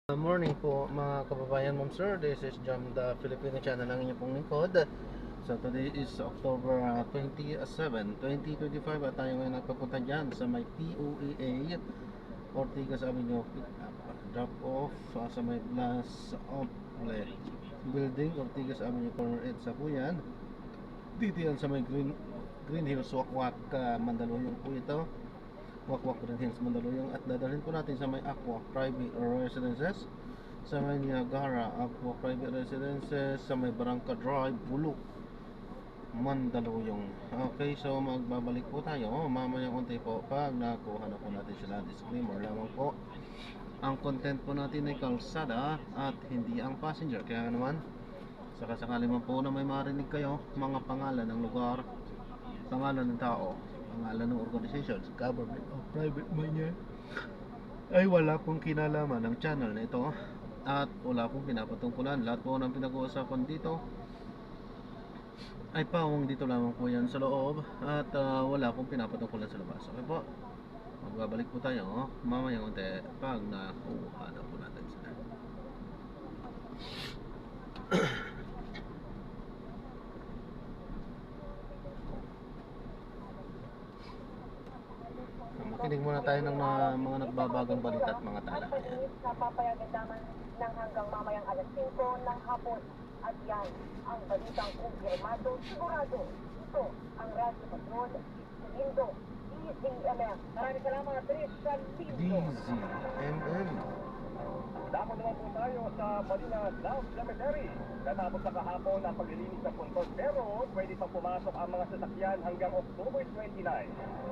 Morning po mga kababayan, ma'am sir. This is Jam the Filipino channel ng inyong pong lingkod. So today is October 27, 2025 at tayo ngayon nagpapunta dyan sa may POEA Ortigas Avenue pick up, drop off sa may Blas Outlet Building, Ortigas Avenue corner 8 sa Puyan. Dito yan sa may Green Hills Wakwak, Mandaluyong po ito. Wakwak Green Hills, Mandaluyong. At dadalhin po natin sa may Aqua Private Residences, sa may Niagara Aqua Private Residences, sa may Barangka Drive, Bulok, Mandaluyong. Okay, so magbabalik po tayo mamaya konti po pag nakuha na po natin sila. Disclaimer lamang po, ang content po natin ay kalsada at hindi ang passenger. Kaya naman, sakasakali man po na may marinig kayo mga pangalan ng lugar, pangalan ng tao, pangalan ng organizations, government o private man yan, ay wala pong kinalaman ng channel na ito at wala pong pinapatungkulan. Lahat po ng pinag-uusapan dito ay pawang dito lamang po yan sa loob at wala pong pinapatungkulan sa labas. Okay po, magbabalik po tayo mamaya konti pag nakuha na po natin sila. Makinig muna tayo ng mga nagbabagang balita at mga talakayan. Napapayagan naman ng hanggang mamayang alas 5 ng hapon. At yan ang balitang kumpirmado sigurado. Ito ang Radyo Patrol, Lindo, DZMM. Maraming salamat, Tristan Lindo. DZMM. Dako naman po tayo sa Manila South Cemetery. Natapos na kahapon ang paglilinis ng puntos pero pwede pang pumasok ang mga sasakyan hanggang October 29.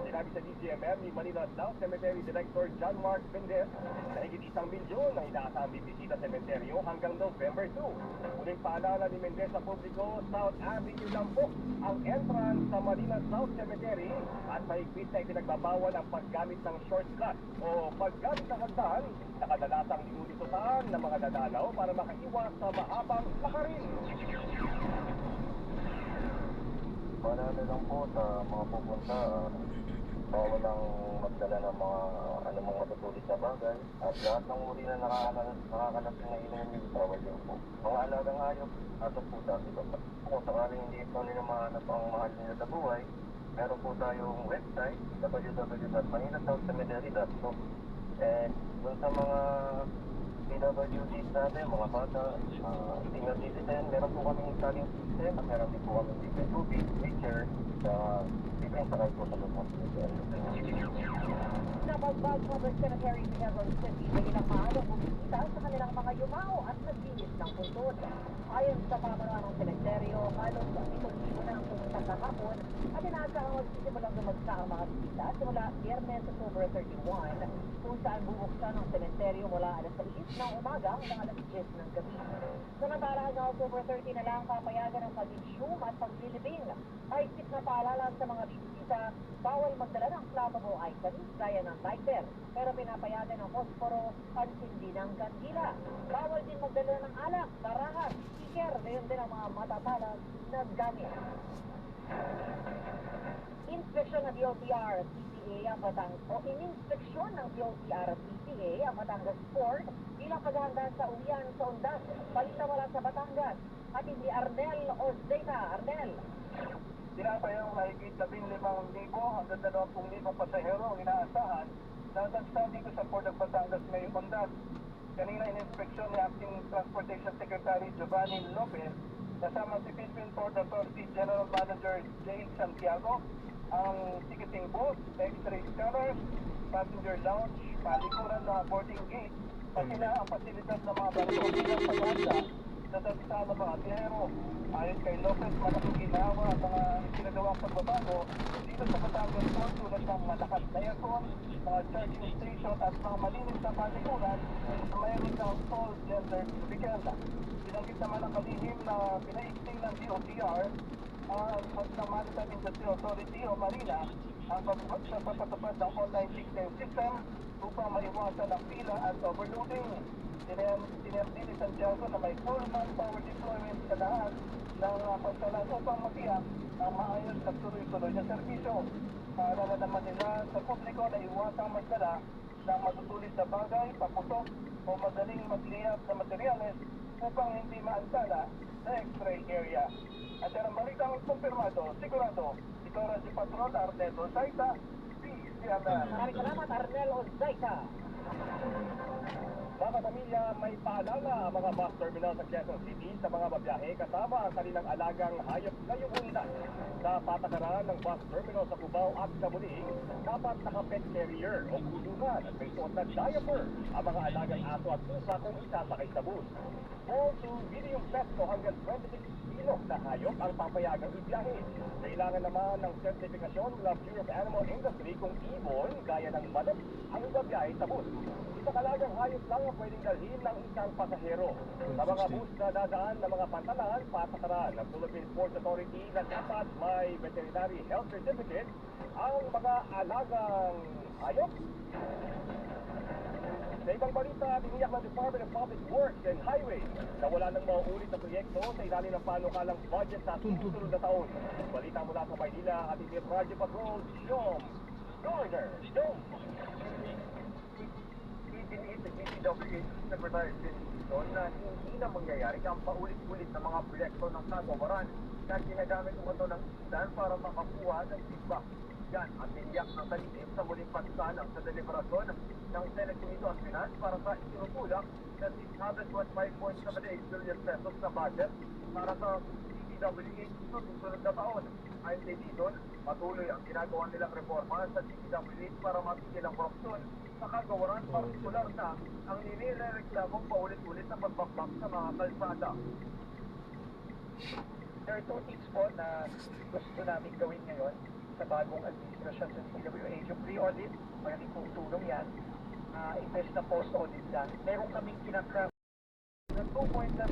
Sinabi sa DZMM ni Manila South Cemetery Director John Mark Mendez na higit 1 milyon na inaasang bibisita sa sementeryo hanggang November 2. Muling paalala ni Mendez sa publiko, South Avenue lang po ang entrance sa Manila South Cemetery at mahigpit na ipinagbabawal ang paggamit ng shortcut o paggamit ng hagdan na kadalasang linulitusan ng mga dadalaw para makaiwas sa mahabang lakarin. Marami lang po sa mga pupunta, bawal ang magdala ng mga anumang matutulis na bagay at lahat ng uri na nakakalasin na inumin, bawal din po. Mga alagang hayop, aso po dati ba? Kung sakaling hindi po nila mahanap ang mahal nila sa buhay, meron po tayong website, www.maninasouthcemetery.com. And dun sa mga PWDs natin, mga bata, senior citizen, meron po kaming studying system, meron din po kaming libre tubig, wheelchair, libreng sakay po sa loob ng cemetery. Napagbag Public Cemetery sa Quezon City na ilang maagang bumisita sa kanilang mga yumao at naglinis ng puntod. Ayon sa pamanuan ng sementeryo, halos 7,000 na ang pumunta kahapon at inaasahang magsisimulang dumagsa ang mga bisita simula Biyernes, October 31, kung saan bubuksan ang sementeryo mula alas 6 ng umaga hanggang alas 10 ng gabi. Samantala hanggang October 30 na lang papayagan ang pag-insume at paglilibing. Mahigpit na paalala sa mga bisita, bawal magdala ng flammable items gaya ng lighter, pero pinapayagan ng posporo, pansindi ng kandila. Bawal din magdala ng alak, barahan, sticker, gayon din ang mga matatalag na gamit. Inspeksyon ng DOTR at PCA ang ininspeksyon ng DOTR at PCA ang Batangas Port bilang paghahanda sa uwian sa undas, balita wala sa Batangas at hindi Arnel Ozeta. Arnel. Tinatayang mahigit 15,000 hanggang 20,000 pasahero ang inaasahan na dagsa dito sa Port of Batangas may Ondas. Kanina in-inspeksyon ni Acting Transportation Secretary Giovanni Lopez kasama si Philippine Port Authority General Manager Jane Santiago ang ticketing booth, X-ray scanners, passenger lounge, palikuran na boarding gate, pati na ang pasilidad ng mga barko ng paghanda sa dagsa ng mga biyahero. Ayon kay Lopez, malaking ginawa ang mga ginagawang pagbabago dito sa Batangas Port tulad ng malakas na aircon, mga charging station at mga malinis na palikuran na mayroon ng tall gender bigenda. Binanggit naman ang kalihim na pinaigting ng DOTR ng Maritime Industry Authority o Marina ang pagpapatupad ng online ticketing system upang maiwasan ang pila at overloading. Tiniyam ni Santiago na may full manpower deployment sa lahat ng pagsalan upang matiyak ang maayos at tuloy-tuloy na serbisyo. Para na naman nila sa publiko na iwasang magdala ng matutulis na bagay, paputok o madaling magliyab na materyales upang hindi maantala sa X-ray area. At yan ang balitang kumpirmado, sigurado, ito na si Patrol Arnel Zaita, PCML. Maraming salamat, Arnel Ozaita. Mga pamilya, may paalala ang mga bus terminal sa Quezon City sa mga babiyahe kasama ang kanilang alagang hayop ngayong undan. Sa patakaran ng bus terminal sa Cubao at Cabulig, dapat naka-pet carrier o kulungan at may suot na diaper ang mga alagang aso at pusa kung isasakay sa bus. All to medium pet o hanggang 26 kilo na hayop ang papayagang ibiyahe. Kailangan naman ng sertifikasyon mula Bureau of Animal Industry kung ibon gaya ng manok ang babiyahe sa bus. Isang alagang hayop lang ang pwedeng dalhin ng isang pasahero. Sa mga bus na dadaan ng mga pantalan, patakaran ng Philippine Ports Authority na dapat may veterinary health certificate ang mga alagang hayop. Sa ibang balita, tiniyak ng Department of Public Works and Highways na wala nang mauulit na proyekto sa ilalim ng panukalang budget sa susunod na taon. Balita mula sa Maynila, ating Project Patrol, John Garner. Itiniit ng DPWH Secretary Dizon na hindi na mangyayari ang paulit-ulit na mga proyekto ng kagawaran na ginagamit umano ng isdan para makakuha ng feedback. Yan ang tiniyak ng talipin sa muling pagsalang sa deliberasyon ng Senate Committee on Finance para sa itinutulak na 625.78 billion pesos na budget para sa DPWH sa susunod na taon. Ayon kay Dizon, patuloy ang ginagawa nilang reforma sa DPWH para matigil ang korupsyon sa kagawaran, partikular na ang ninireklamong paulit-ulit na pagbakbak sa mga kalsada. There are two things po na gusto namin gawin ngayon sa bagong administrasyon sa DPWH. Yung pre-audit, magaling kong tulong yan. Imbes na post-audit lang. Meron kaming kinakraft ng 2.7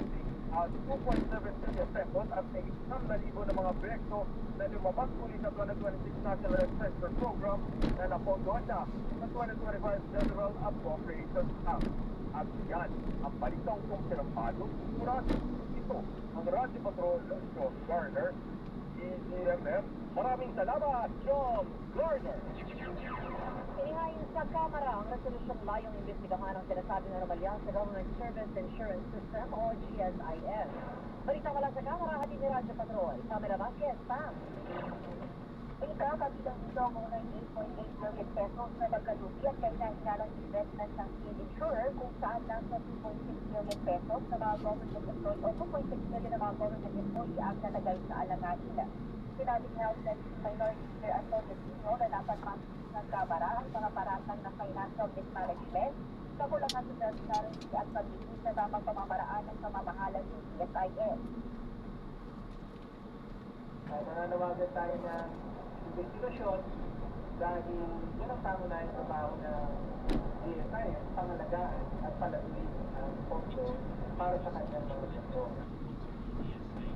billion pesos at may 1,000 na mga proyekto na lumabas muli sa 2026 National Sector Program na napondohan na sa 2025 General Appropriations Act. At yan, ang balitang kumpirmado, sigurado. Ito, ang Radyo Patrol, John Garner, ECMF. Maraming salamat, John Garner! Inihain sa Kamara ang resolusyong layong imbestigahan ang sinasabing anomalya sa Government Service Insurance System o GSIS. Balita mula sa Kamara, hatid ni Radyo Patrol. Pamela Vasquez, Pam. Kabilang dito ang mga 8.8 million pesos na pagkalugi at kailangan investment ng field insurer kung saan lang sa 2.6 million pesos na mga government employee o 2.6 million na mga government employee ang nalagay sa alanganin. Sinabing Health and Minority Care Association na dapat makikita ng Kamara ang mga paratang ng financial mismanagement, kakulangan sa transparency at pag-ibig sa tamang pamamaraan ng pamamahalan ng GSIS. Nananawagan tayo ng investigasyon dahil yan ang pangunahing trabaho ng GSIS, pangalagaan at palatuloy ang pondo para sa kanyang mga sektor.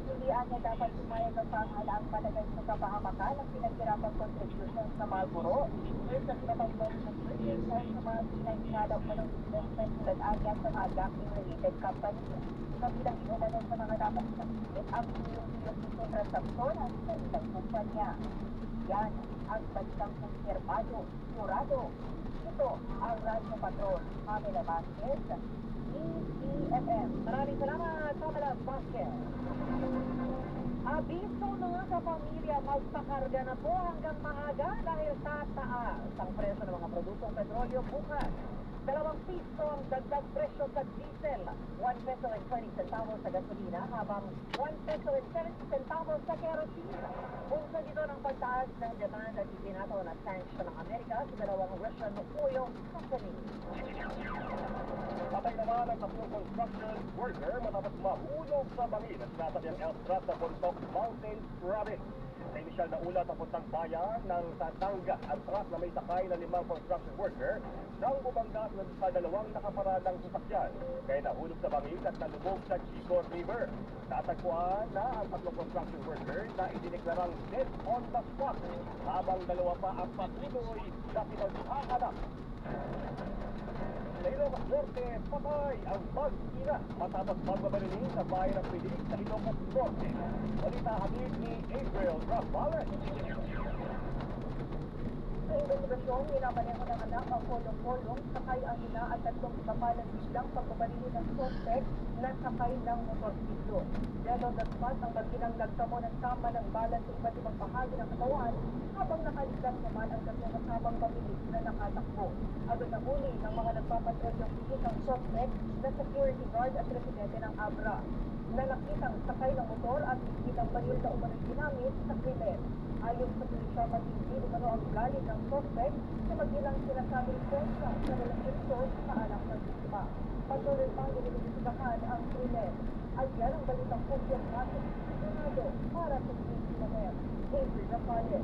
Hindi anya dapat pumayag ang pangalaang palagay sa kapahamakan ng pinaghirapang contributions sa Marlboro dahil sa pinatanggal ng creators sa mga pinaghinalap pa ng investment tulad anya sa mga gambling-related companies. Kabilang inumano sa mga dapat sakit ang milyon-milyon transaksyon at salitang kumpanya. Yan ang balitang kumpirmado, sigurado. Ito ang Radyo Patrol. Pamela Vasquez, ECMM. Maraming salamat, Pamela Vasquez. Abiso na sa pamilya, magpakarga na po hanggang maaga dahil tataas ang presyo ng mga produktong petrolyo bukas. 2 piso ang dagdag presyo sa diesel, 1 peso and 20 centavos sa gasolina, habang 1 peso and 70 centavos sa kerosene. Bunso dito ng pagtaas ng demand at ibinato na sanction ng Amerika sa dalawang Russian oil company. Patay naman ang 3 construction worker matapos mahulog sa bangin at sinasabing Elstrat sa Bontoc Mountain Province. Sa inisyal na ulat ang puntang bayan ng Tatanga ang truck na may sakay na 5 construction worker nang bumangga sa 2 nakaparadang sasakyan. Kaya nahulog sa bangin at nalubog sa Chico River. Tatagpuan na ang 3 construction workers na idineklarang dead on the spot habang 2 pa ang patuloy na pinaghahanap. Sa Ilocos Norte, patay ang mag-ina matapos magbabariling sa bayan ng Pilig sa Ilocos Norte. Balita hatid ni April Rafales. Sa Sa investigasyon, minabaneho ng anak ang kolong-kolong, sakay ang ina at tatlong iba pa ng biglang pagbabalili ng suspect na sakay ng motorsiklo. Dead on the spot ang mag-inang nagtamo ng tama ng bala sa iba't ibang bahagi ng katawan habang nakaligtas naman ang tatlong kasamang pamilis na nakatakbo. Agad na huli ng mga nagpapatrolyong higit ang suspect na security guard at residente ng Abra na nakitang sakay ng motor at higit ang baril na umano'y ginamit sa krimen. Ayon sa pulisya, matindi umano ang galit ng suspect sa mag-ilang sinasabing kontra sa relasyon sa anak ng biktima. Patuloy pang iniimbestigahan ang krimen. At yan ang balitang kumpirmado para sa krimen. April Rafael.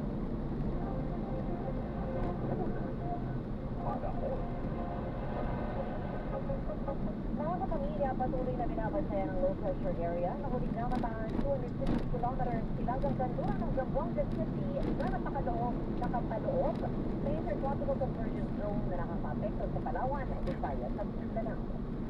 Mga kapamilya, patuloy na binabansayan ng low pressure area na huling namataan 250 kilometers silagang kanluran ng Zamboanga City na nakapaloob sa Intertropical Convergence Zone na nakapapekto sa Palawan, Visayas at Mindanao.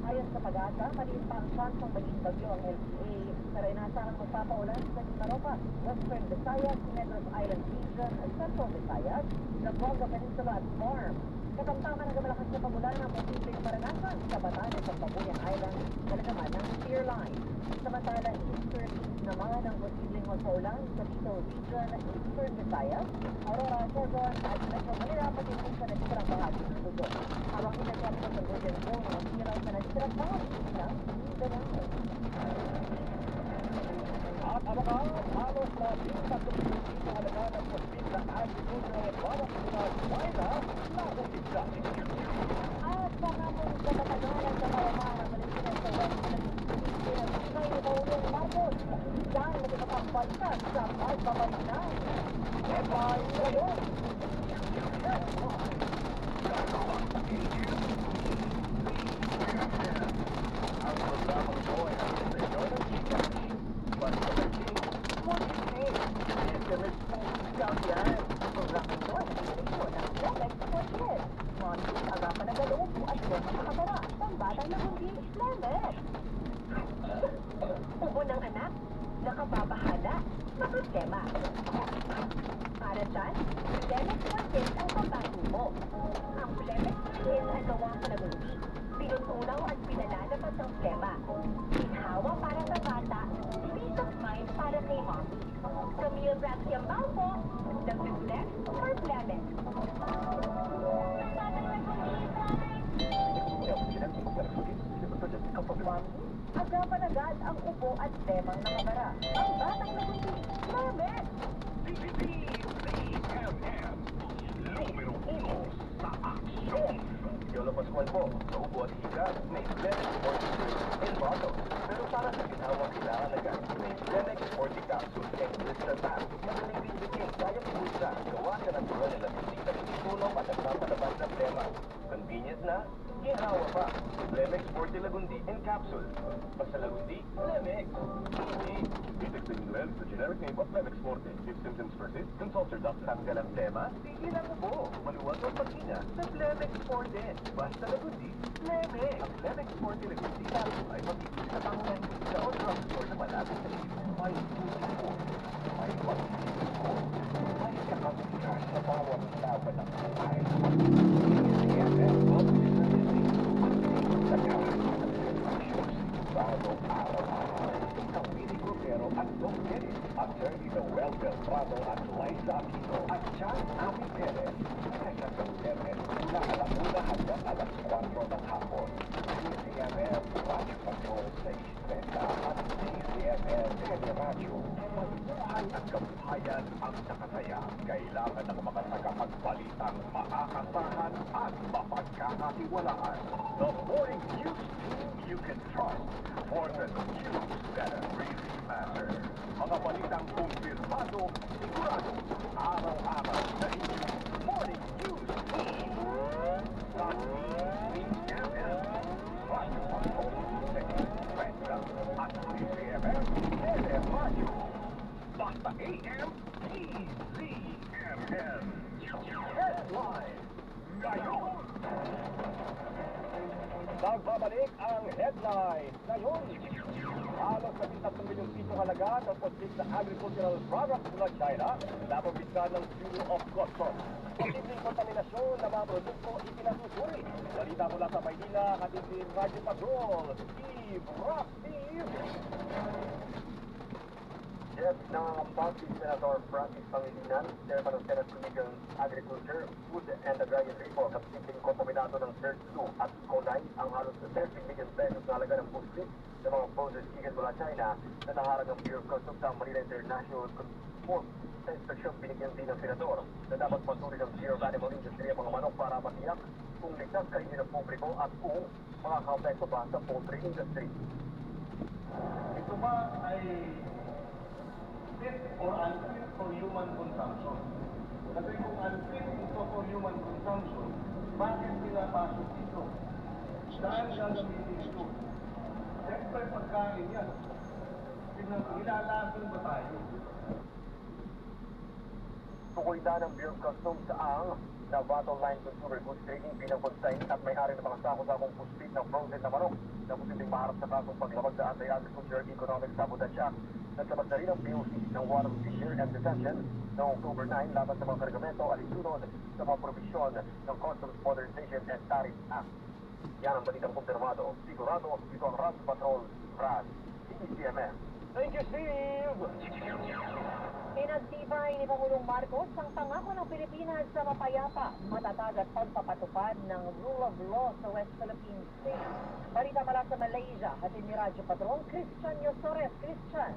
Ayon sa pag-asa, maliit pa ang chance ng maging bagyo ang LPA, pero inaasahang magpapaulan sa Mimaropa, Western Visayas, Negros Island Region, Central Visayas, Zamboanga Peninsula at Farm. Katamtaman ng malakas na pagulan ng posibleng maranasan sa Batanes at Babuyan Island na nagaman ng clear line. Samantala, eastern naman ang posibleng magpaulan sa Bicol Region, Eastern Visayas, Aurora, Quezon at Metro Manila pati sa natitirang bahagi ng Luzon. Habang Intertropical Convergence Zone ang siraw sa natitirang bahagi ng Mindanao. At ang mga halos na 3 sa halaga ng posibleng na agricultural product sa China na kumisa. At pangamon sa katagalan sa kawaman ng Pilipinas sa West Philippines, may Paulong Marcos, dahil magkakapagbalikan sa pagbabalikan. Headline ngayon. Ang programang ito ay ang senyor ng Gcash. Basta naging, what you say? SMS po ikaw yan. Ang programang ito ay nagsisilipon ng Lemex for Kids. Monthly, agapan na galoob at mga makabara. Pambatang nabundi, Lemex. Ubo ng anak, nakababahala, makasema. Para dyan, Lemex for Kids ang pambato mo. Ang Lemex for Kids ay gawang panagundi. Pinutunaw at pinalalapat ng skema. Ginhawa para sa bata, peace of mind para kay mommy. Camille Braxiambao po, nag-reflex for Lemex. Agapan agad ang ubo at demang nakabara. Ang batang nabundi, Lemex! BBM, numero 1 sa aksyon. Yolo Pascual po, sa ubo at hika, may Lemex 40 in bottle. Pero para sa ginawang kailangan agad, may Lemex 40 capsule and blister pack. Madaling din bitin, kaya pibulsa. Gawa sa natural na lasing na tinitulong at nagpapalabas ng tema. Convenient na, ginhawa pa. Lemex 40 Lagundi in capsule. Basta Lagundi, Lemex. Easy. Visit the ingredients, the generic name of Lemex 40. If symptoms persist, consult your doctor. Tanggal ang tema, tigil ang ubo. Maluwag ang paghinga sa Lemex 40. Basta Lagundi, Lemex. Ang Lemex 40 Lagundi capsule ay magiging sa pangunan sa o drugstore na malapit sa iyo. May tutupo. May pagtutupo. May kakabigas sa bawat laban ng buhay. Attorney Noel Beltrado at Liza Aquino at John Ami Perez. Kaya sa Perez, mula alauna hanggang alas 4 ng hapon. DCMM Radio Patrol sa Istreta at DCMM Teleradio. Mabuhay at kabuhayan ang nakasaya. Kailangan ng mga tagapagbalitang maaasahan at mapagkakatiwalaan. The morning news team you can trust for the news that really matter. Mga balitang kumpirmado, sigurado, araw-araw sa inyong morning news team. Sa DCMM, Radio Patrol sa Istreta at DCMM Teleradio. Basta AM, DZMM. Headline, ngayon. Nagbabalik ang headline ngayon. Halos 13 milyong pisong halaga ng pagkik na agricultural products mula China na pabiskan ng Bureau of Customs. Posibleng kontaminasyon ng mga produkto ipinasusuri. Balita mula sa Maynila, hatid ni Radyo Patrol, Steve Rock, Steve! Yes, nangangamba si Senator Francis Pangilinan, Chairman of Senate Committee on Agriculture, Food and Agrarian Reform, na posibleng kontaminado ng SARS-2 at E. coli ang halos 30 million pesos na halaga ng pusit ng mga frozen chicken mula China na naharag ang Bureau of Customs sa Manila International Port. Sa inspeksyon, binigyan din ng Senador na dapat pasuri ng Bureau of Animal Industry ang mga manok para matiyak kung ligtas kainin ng publiko at kung makakaapekto ba sa poultry industry. Ito ba ay fit or unfit for human consumption? Kasi kung unfit ito for human consumption, bakit pinapasok ito? Saan gagamitin ito? Siyempre pagkain yan. Ilalaban ba tayo? Tukoy na ng Bureau of Customs ang Navato Line Consumer Goods Trading bilang consign at may-ari ng mga sako-sakong puspit ng frozen na manok na posibleng maharap sa kasong paglabag sa Anti-Agriculture Economic Sabotage Act. Naglabag na rin ang POC ng warrant of seizure and detention noong October 9 laban sa mga kargamento alisunod sa mga probisyon ng Customs Modernization and Tariff Act. Yan ang balitang kumpirmado. Sigurado, ito ang Radyo Patrol, Brad, CCMN. Thank you, Steve! Pinagtibay ni Pangulong Marcos ang pangako ng Pilipinas sa mapayapa, matatag at pagpapatupad ng rule of law sa West Philippine Sea. Balita mula sa Malaysia, hatid ni Radyo Patrol, Christian Yosores. Christian.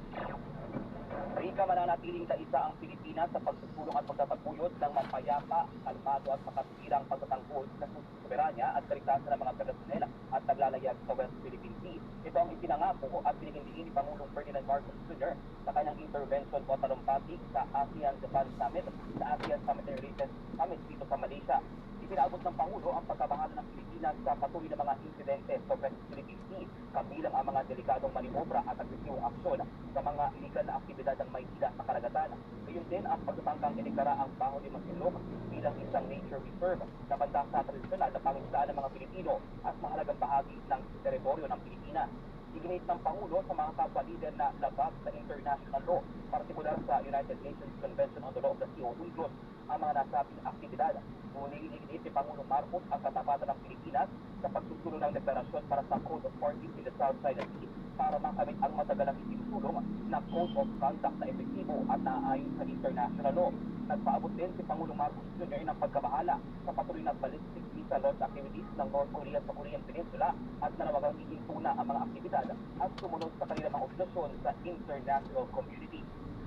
Rika, mananatiling kaisa ang Pilipinas sa pagsusulong at pagtataguyod ng mapayapa, kalmado at makatwirang pagtatanggol sa soberanya at kaligtasan ng mga taga-Sunel at naglalayag sa West Philippine Sea. Ito ang ipinangako at pinigindiin ni Pangulong Ferdinand Marcos Jr. sa kanyang intervention o talumpati sa ASEAN Japan Summit, sa ASEAN Summit and Related Summit dito sa Malaysia. Ipinaabot ng Pangulo ang pagkabahala ng Pilipinas sa patuloy na mga insidente sa West Philippine Sea, kabilang ang mga delikadong manibobra at agresiwong aksyon sa mga illegal na aktibidad ng Maynila sa karagatan. Gayon din ang pagtatangkang iniklara ang Baho de Masinloc bilang isang nature reserve na banda sa tradisyonal na pangistaan ng mga Pilipino at mahalagang bahagi ng teritoryo ng Pilipinas. Iginit ng Pangulo sa mga kapwa-leader na labag sa international law, partikular sa United Nations Convention on the Law of the Sea o UNCLOS, ang mga nasabing aktibidad. Ngunit iginit ni Pangulong Marcos ang katapatan ng Pilipinas sa pagsusulong ng deklarasyon para sa Code of Parties in the South China Sea para makamit ang matagalang isinusulong na Code of Conduct na epektibo at naaayon sa international law. Nagpaabot din si Pangulong Marcos Jr. ng pagkabahala sa patuloy na ballistic missile launch activities ng North Korea sa Korean Peninsula at nanawagang ihinto na ang mga aktibidad at sumunod sa kanilang mga obligasyon sa international community.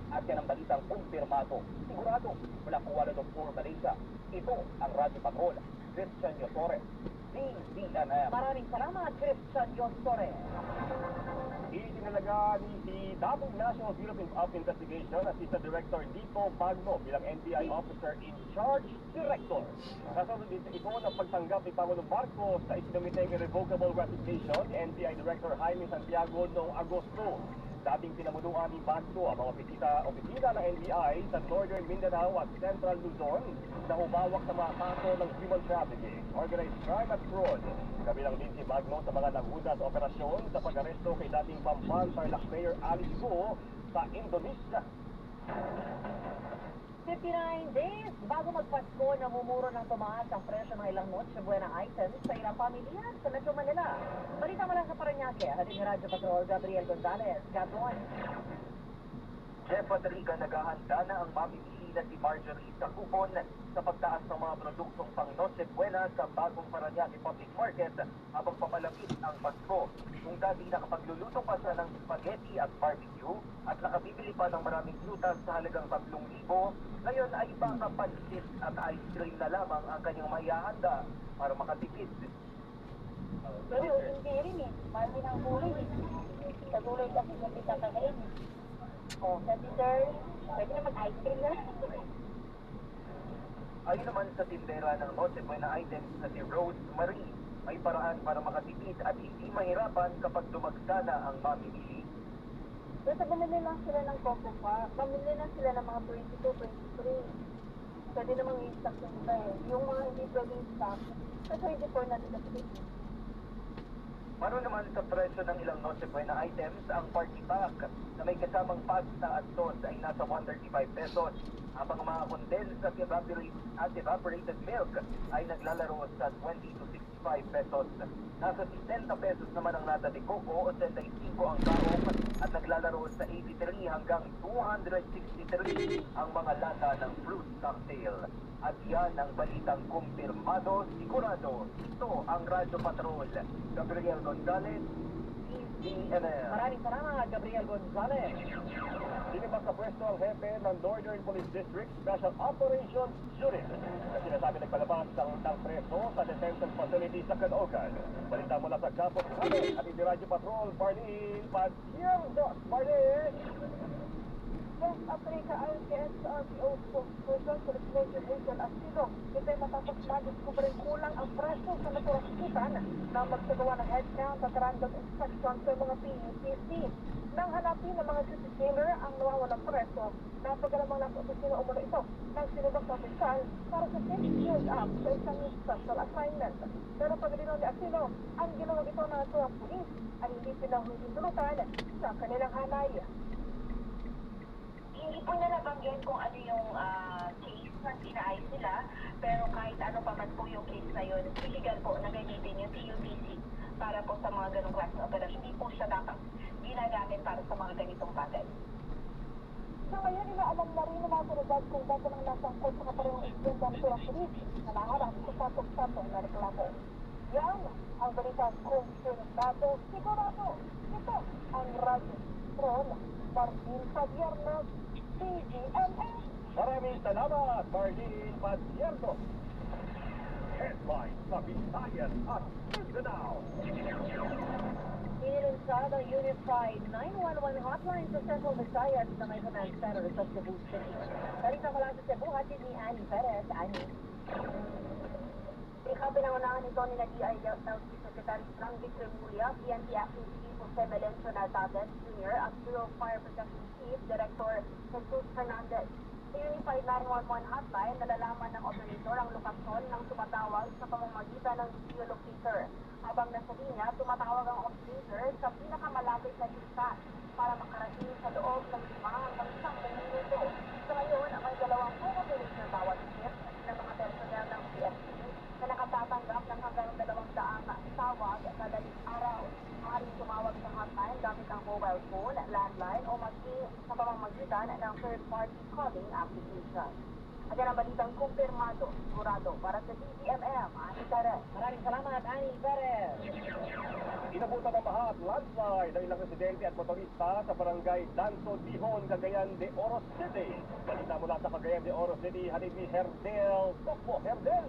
At yan ang balitang kumpirmado. Sigurado, mula Kuala Lumpur, Malaysia. Ito ang Radyo Patrol, Christian Yosores, CCMM. Maraming salamat, Christian Yosores. Itinalaga ni si dating National Bureau of Investigation Assistant Director Dito Magno bilang NBI Officer in Charge Director. Kasunod din ito ng pagtanggap ni Pangulong Marcos sa isinumiteng irrevocable resignation ni NBI Director Jaime Santiago noong Agosto. Dating pinamuluan ni Magno ang mga opisina ng NBI sa Northern Mindanao at Central Luzon na humawak sa mga kaso ng human trafficking, organized crime at fraud. Kabilang din si Magno sa mga naghuda sa operasyon sa pag-aresto kay dating Pampang Tarlac Mayor Alice Go sa Indonesia. 59 days bago magpasko, namumuro ng tumaas ang presyo ng ilang Noche Buena items sa ilang pamilya sa Metro Manila. Balita mula sa Parañaque, hatid ni Radyo Patrol, Gabriel Gonzalez. Gabon. Jeff at Rica, naghahanda na ang mamimili na si Marjorie sa kupon sa pagtaas ng mga produktong pang Noche Buena sa bagong Parañaque Public Market habang papalapit ang Pasko. Kung dati nakapagluluto pa siya ng spaghetti at barbecue at nakabibili pa ng maraming prutas sa halagang 3,000, ngayon ay baka pansit at ice cream na lamang ang kanyang maihahanda para makatipid. Pero hindi rin eh. Mahal din ang kulay eh. Sa kulay kasi hindi kakakain eh. O, sa dessert, pwede na mag-ice cream na. Ayon naman sa tindera ng Noche Buena items na si Rose Marie, may paraan para makatipid at hindi mahirapan kapag dumagsana ang mamimili. Basta bumili lang sila ng Coco Pa. Bumili lang sila ng mga 22, 23. Pwede namang i-stock yung iba eh. Yung mga hindi pwedeng stock, sa 24 na nila sila. Paano naman sa presyo ng ilang Noche Buena items, ang party pack na may kasamang pasta at sauce ay nasa 135 pesos, habang mga condensed at evaporated milk ay naglalaro sa 20 to 65 pesos. Nasa 60 pesos naman ang lata de coco o 75 ang kaong at naglalaro sa 83 hanggang 263 ang mga lata ng fruit cocktail. At yan ang balitang kumpirmado, sigurado. Ito ang Radyo Patrol. Gabriel Gonzalez, DZMM. Maraming salamat, Gabriel Gonzalez. Sinibak sa pwesto ang hepe ng Northern Police District Special Operations Unit na sinasabi nagpalabas ng preso sa detention facility sa Caloocan. Balita mula sa Campus Kami at hindi Radyo Patrol, Barney Padierno. Barney! Yes, Africa ICS RPO spokesperson sa Legislature Hazel Asilo. Ito ay matapos na-discovery kulang ang preso sa naturasitan na magsagawa ng headcount at random inspection sa mga PUCC. Nang hanapin ng mga city jailer ang nawawalang preso, napagalamang nasa opisina umano ito ng sinubak na opisyal para sa 6 years up sa isang special assignment. Pero pagdino ni Asilo, ang ginawa ito ng naturang pulis ay hindi pinahulitulutan sa kanilang hanay. Hindi po na nabanggit kung ano yung case na pinaayos nila, pero kahit ano pa man po yung case na yun, illegal po na gamitin yung TUTC para po sa mga ganong klaseng operasyon. Hindi po siya dapat ginagamit para sa mga ganitong bagay. Sa ngayon, inaalam na rin ng mga otoridad kung dati nang nasangkot sa kaparehong insidente ang naturang pulis na nangarap sa satong-satong na reklamo. Yan ang balita kung sinundato, sigurado. Ito ang Radyo Patrol, Martin Padierno, DZMM. Maraming salamat, Barney Padierno. Headline sa Visayan at Mindanao. Inilunsad ang Unified 911 hotline sa Central Visayas na may command center sa Cebu City. Balita mula sa Cebu, hatid ni Annie Perez. Annie. Ikaw pinangunahan nito ni DILG Secretary Francis Remulla, PNP Acting Chief Jose Melencio Nartates Jr. at Bureau of Fire Protection Chief Director Jesus Fernandez. Sa Unified 911 hotline, nalalaman ng operator ang lokasyon ng tumatawag sa pamamagitan ng geolocator. Habang nasa linya, tumatawag ang operator sa pinakamalapit na distance para makarating sa loob ng 5 hanggang 10 minuto. Sa ngayon, may 20 operator bawat shift na mga personnel ng PFC na nakatatanggap ng hanggang 200 tawag madaling araw. Maaaring tumawag sa hotline gamit ang mobile phone, landline o maging sa pamamagitan ng third-party calling application. At yan ang balitang kumpirmado, sigurado para sa DZMM, Annie Perez. Maraming salamat, Annie Perez. Inabutan ng baha at landslide ang ilang residente at motorista sa barangay Danso Dihon, Cagayan de Oro City. Balita mula sa Cagayan de Oro City, halip ni Herdel. Tokpo, Herdel!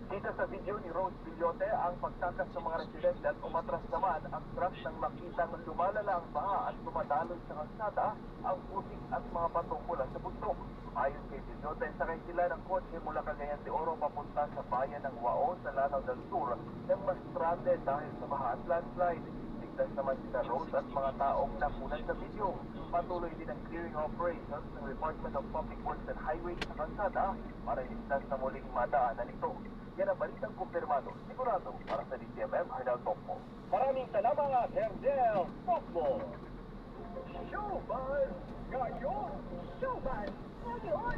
Dito sa video ni Rose Villote ang pagtakas ng mga residente at umatras naman ang truck nang makitang lumalala ang baha at dumadaloy sa kalsada ang putik at mga bato mula sa bundok. Ayon kay Villote, sakay sila ng kotse mula Cagayan de Oro papunta sa bayan ng Wao sa Lanao del Sur nang mastrate dahil sa baha at landslide. Ligtas naman sila Rose at mga taong nakunan sa video. Patuloy din ang clearing operations ng Department of Public Works and Highways sa kalsada para iligtas na muling madaanan ito. Yan ang balitang kumpirmado, sigurado para sa DZMM, Hernal Tokpo. Maraming salamat, Herdel. Tokpo. Showbuzz ngayon. Showbuzz ngayon.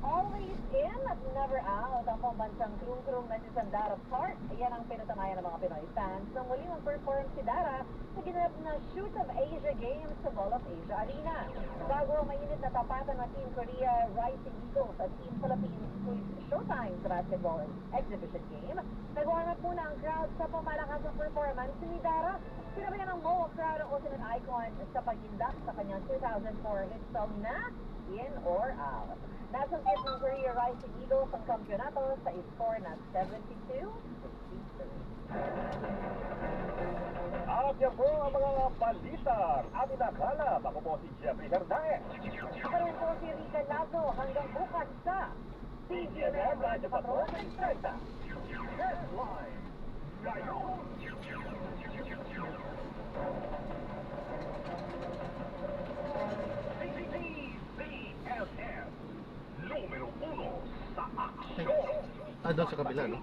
Always in at never out ang pambansang krung-krung na si Sandara Park. Yan ang pinatamayan ng mga Pinoy fans nang muli mag-perform si Dara sa ginanap na Shoot of Asia Games sa Mall of Asia Arena. Bago ang mainit na tapatan ng Team Korea Rising Eagles at Team Philippines Squeeze Showtime sa basketball exhibition game, nag-warm up muna ang crowd sa pamalakas performance ni Dara. Sinabayan ng MOA crowd ang ultimate icon sa paghindak sa kanyang 2004 hit song na In or Out. Nasungkit ng Korea Rising Eagles ang kampyonato sa score na 72-63. At yan po ang mga balitang ating nakalap. Ako po si Jeffrey Hernandez. Ako rin po si Rica Lazo hanggang bukas sa DZMM Radyo Patrol 30. Headline ngayon. DZMM, numero 1 sa aksyon. Ah, doon sa kabila, no?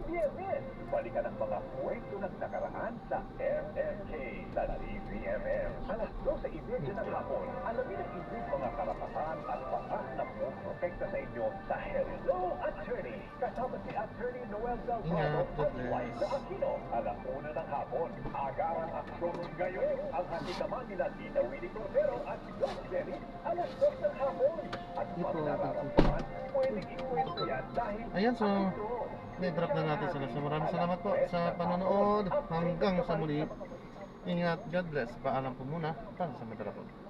Biyernes, balikan ang mga kwento ng nakaraan sa MMK sa DZMM. Alas 12:30 ng hapon, alamin ang inyong mga karapatan at batas na protekta sa inyo sa Hello Attorney. Kasama si Attorney Noel Delgado Ingat, at God Liza bless. Aquino. Alas 1 ng hapon, agarang aksyon ngayon. Ang handikaman nila Tita Winnie Cordero at Doc Dennis. Alas 2 ng hapon. At Ito, nararamdaman, pwedeng ikwento yan dahil Ayan, so na-drop na natin sila. So maraming salamat po sa panonood. Hanggang sa muli. Ingat, God bless. Paalam po muna. Para sa Madrapon.